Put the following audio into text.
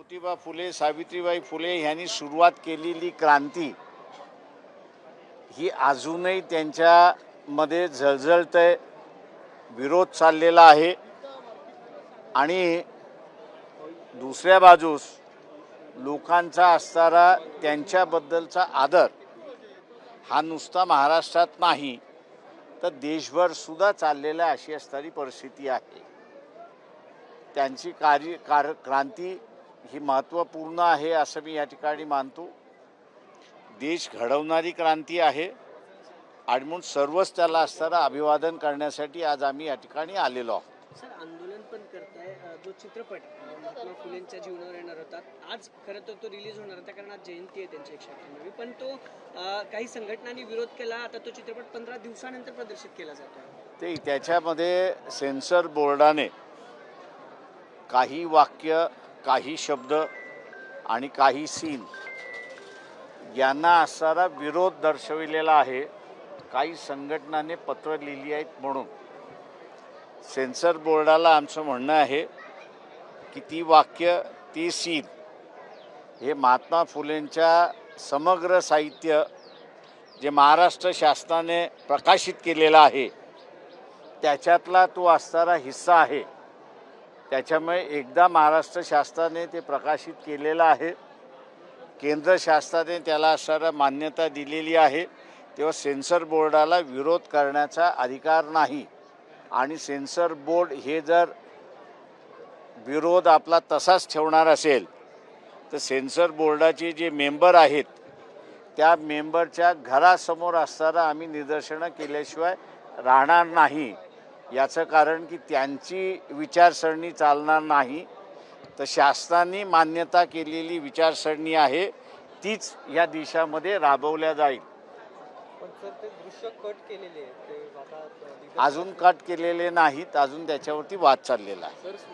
ज्योतिबा फुले, सावित्रीबाई फुले यांनी सुरुवात केलेली क्रांती ही अजूनही त्यांच्यामध्ये झळझळतंय, विरोध चाललेला आहे। आणि दुसऱ्या बाजूस लोकांचा असणारा त्यांच्याबद्दलचा आदर हा नुसता महाराष्ट्रात नाही तर देशभर सुद्धा चाललेला अशी असणारी परिस्थिती आहे। त्यांची क्रांती ही महत्त्वपूर्ण आहे असं मी या ठिकाणी मानतो। देश घडवणारी क्रांती आहे आणि म्हणून सर्वच त्याला असणारा अभिवादन करण्यासाठी आज आम्ही या ठिकाणी आलेलो आहोत। सर, आंदोलन पण करताय। जो चित्रपट महात्मा फुलेंच्या जीवनावर येणार होता, आज खरं तर तो रिलीज होणार होता कारण आज जयंती आहे त्यांची 198वी, पण तो काही संघटनांनी विरोध केला। आता तो चित्रपट 15 दिवसानंतर प्रदर्शित केला जातो। त्याच्यामध्ये सेन्सर बोर्डाने काही वाक्य, काही शब्द आणि काही सीन यांना असणारा विरोध दर्शविलेला आहे। काही संघटनांनी पत्र लिहिली आहेत म्हणून सेन्सर बोर्डाला आमचं म्हणणं आहे की ती वाक्य, ती सीन हे महात्मा फुलेंच्या समग्र साहित्य जे महाराष्ट्र शासनाने प्रकाशित केलेलं आहे त्याच्यातला तो असणारा हिस्सा आहे। त्याच्यामुळे एकदा महाराष्ट्र शासनाने ते प्रकाशित केलेलं आहे, केंद्र शासनाने त्याला असणारा मान्यता दिलेली आहे, तेव्हा सेन्सर बोर्डाला विरोध करण्याचा अधिकार नाही। आणि सेन्सर बोर्ड हे जर विरोध आपला तसाच ठेवणार असेल तर सेन्सर बोर्डाचे जे मेंबर आहेत त्या मेंबरच्या घरासमोर असताना आम्ही निदर्शनं केल्याशिवाय राहणार नाही। याचं कारण की त्यांची विचारसरणी चालणार नाही, तर शासनाने मान्यता केलेली विचारसरणी आहे तीच या देशामध्ये राबवल्या जाईल। पण सर, ते दृश्य कट केलेले अजून कट केलेले नाहीत, अजून त्याच्यावरती वाद चाललेला आहे।